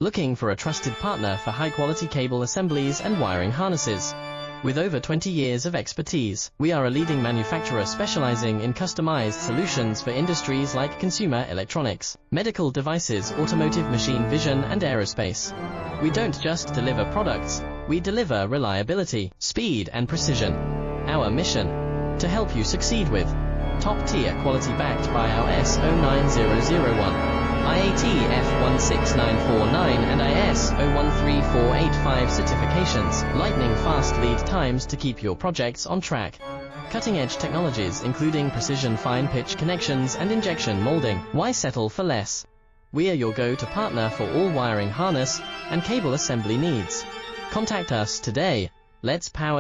Looking for a trusted partner for high-quality cable assemblies and wiring harnesses? With over 20 years of expertise, we are a leading manufacturer specializing in customized solutions for industries like consumer electronics, medical devices, automotive, machine vision, and aerospace. We don't just deliver products, we deliver reliability, speed, and precision. Our mission: to help you succeed with top-tier quality backed by our ISO 9001, IATF 16949 and ISO 13485 certifications, lightning-fast lead times to keep your projects on track. Cutting-edge technologies including precision fine-pitch connections and injection molding. Why settle for less? We are your go-to partner for all wiring harness and cable assembly needs. Contact us today. Let's power